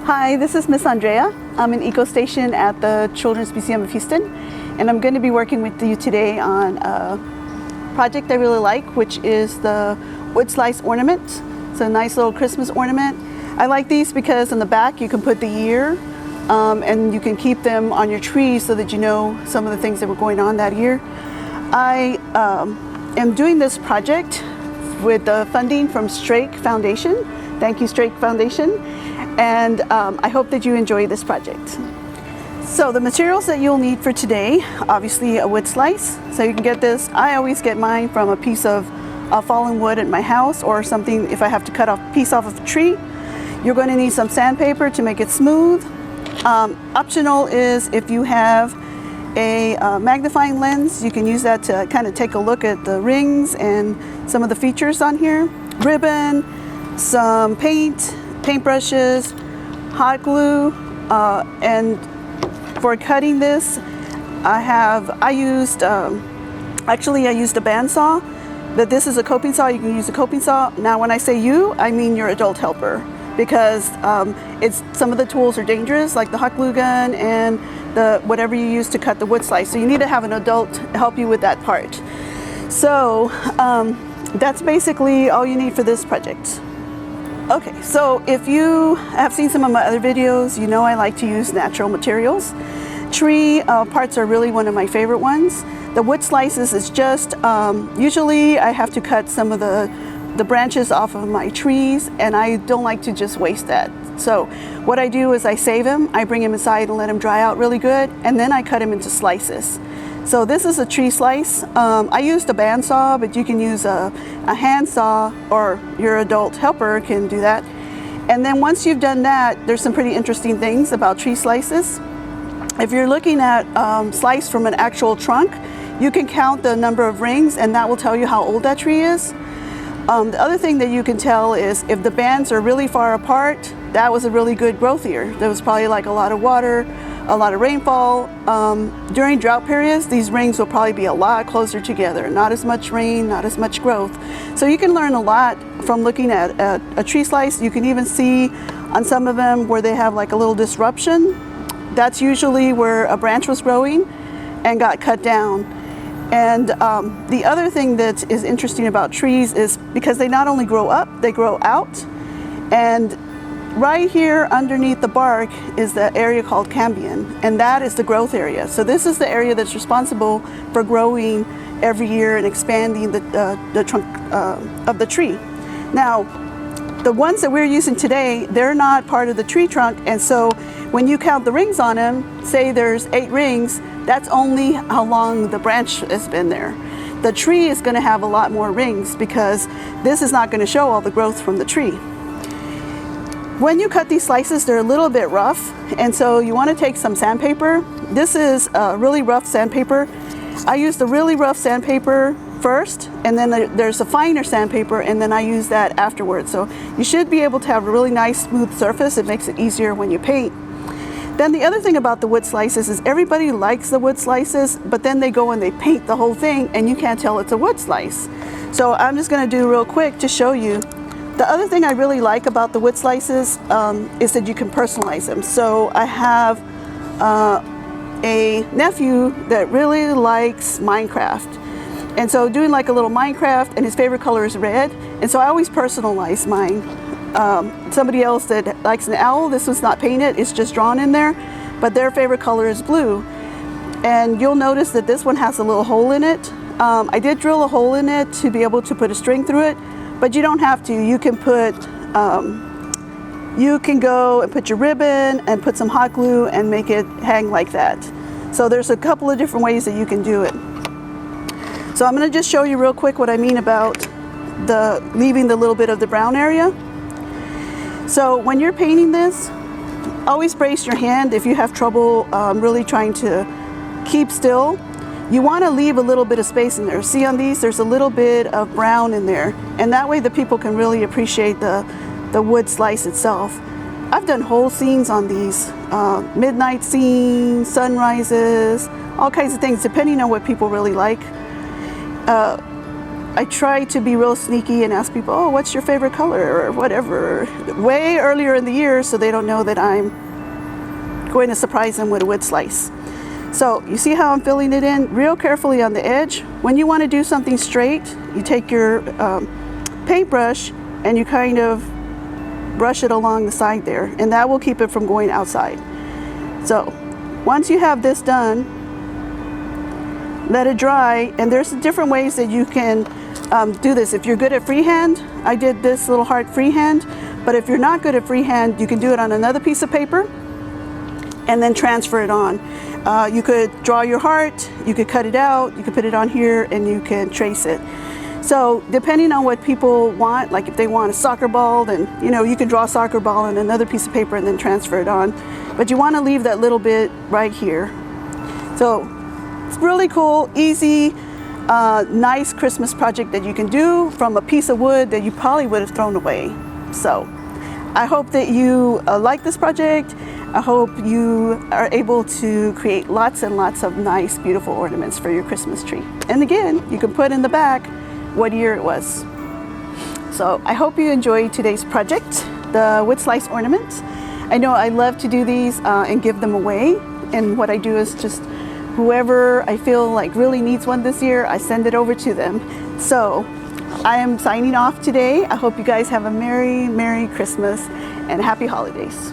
Hi, this is Miss Andrea. I'm an eco-station at the Children's Museum of Houston, and I'm going to be working with you today on a project I really like, which is the wood slice ornament. It's a nice little Christmas ornament. I like these because in the back you can put the year, and you can keep them on your tree so that you know some of the things that were going on that year. I am doing this project with the funding from Strake Foundation. Thank you, Strake Foundation. And I hope that you enjoy this project. So the materials that you'll need for today, obviously a wood slice. So you can get this, I always get mine from a piece of fallen wood at my house, or something if I have to cut off a piece off of a tree. You're going to need some sandpaper to make it smooth. Optional is if you have a magnifying lens, you can use that to kind of take a look at the rings and some of the features on here. Ribbon, some paintbrushes, hot glue, and for cutting this, I used a bandsaw, but this is a coping saw. You can use a coping saw. Now, when I say you, I mean your adult helper, because some of the tools are dangerous, like the hot glue gun and the whatever you use to cut the wood slice. So you need to have an adult help you with that part. So that's basically all you need for this project. Okay, so if you have seen some of my other videos, you know I like to use natural materials. Tree parts are really one of my favorite ones. The wood slices is just, usually I have to cut some of the branches off of my trees, and I don't like to just waste that. So what I do is I save them, I bring them inside and let them dry out really good, and then I cut them into slices. So this is a tree slice. I used a bandsaw, but you can use a hand saw, or your adult helper can do that. And then once you've done that, there's some pretty interesting things about tree slices. If you're looking at slice from an actual trunk, you can count the number of rings, and that will tell you how old that tree is. The other thing that you can tell is if the bands are really far apart, that was a really good growth year. There was probably like a lot of water, a lot of rainfall. During drought periods, these rings will probably be a lot closer together. Not as much rain, not as much growth. So you can learn a lot from looking at a tree slice. You can even see on some of them where they have like a little disruption. That's usually where a branch was growing and got cut down. And the other thing that is interesting about trees is because they not only grow up, they grow out. And right here underneath the bark is the area called cambium, and that is the growth area. So this is the area that's responsible for growing every year and expanding the trunk of the tree. Now, the ones that we're using today, they're not part of the tree trunk, and so when you count the rings on them, say there's 8 rings, that's only how long the branch has been there. The tree is going to have a lot more rings because this is not going to show all the growth from the tree. When you cut these slices, they're a little bit rough, and so you want to take some sandpaper. This is really rough sandpaper. I use the really rough sandpaper first, and then there's a finer sandpaper, and then I use that afterwards. So you should be able to have a really nice smooth surface. It makes it easier when you paint. Then the other thing about the wood slices is everybody likes the wood slices, but then they go and they paint the whole thing and you can't tell it's a wood slice. So I'm just going to do real quick to show you. The other thing I really like about the wood slices is that you can personalize them. So I have a nephew that really likes Minecraft. And so doing like a little Minecraft, and his favorite color is red. And so I always personalize mine. Somebody else that likes an owl, this one's not painted, it's just drawn in there, but their favorite color is blue. And you'll notice that this one has a little hole in it. I did drill a hole in it to be able to put a string through it, but you don't have to. You can go and put your ribbon and put some hot glue and make it hang like that. So there's a couple of different ways that you can do it. So I'm going to just show you real quick what I mean about leaving the little bit of the brown area. So when you're painting this, always brace your hand if you have trouble really trying to keep still. You want to leave a little bit of space in there. See on these, there's a little bit of brown in there, and that way the people can really appreciate the wood slice itself. I've done whole scenes on these, midnight scenes, sunrises, all kinds of things, depending on what people really like. I try to be real sneaky and ask people, oh, what's your favorite color or whatever, way earlier in the year so they don't know that I'm going to surprise them with a wood slice. So you see how I'm filling it in real carefully on the edge. When you want to do something straight, you take your paintbrush and you kind of brush it along the side there, and that will keep it from going outside. So once you have this done, let it dry, and there's different ways that you can do this. If you're good at freehand, I did this little heart freehand, but if you're not good at freehand, you can do it on another piece of paper and then transfer it on. You could draw your heart, you could cut it out, you could put it on here, and you can trace it. So depending on what people want, like if they want a soccer ball, then you can draw a soccer ball on another piece of paper and then transfer it on. But you want to leave that little bit right here. So it's really cool, easy, nice Christmas project that you can do from a piece of wood that you probably would have thrown away. So I hope that you like this project. I hope you are able to create lots and lots of nice, beautiful ornaments for your Christmas tree. And again, you can put in the back what year it was. So I hope you enjoyed today's project, the wood slice ornament. I know I love to do these and give them away. And what I do is just whoever I feel like really needs one this year, I send it over to them. So I am signing off today. I hope you guys have a Merry, Merry Christmas and Happy Holidays.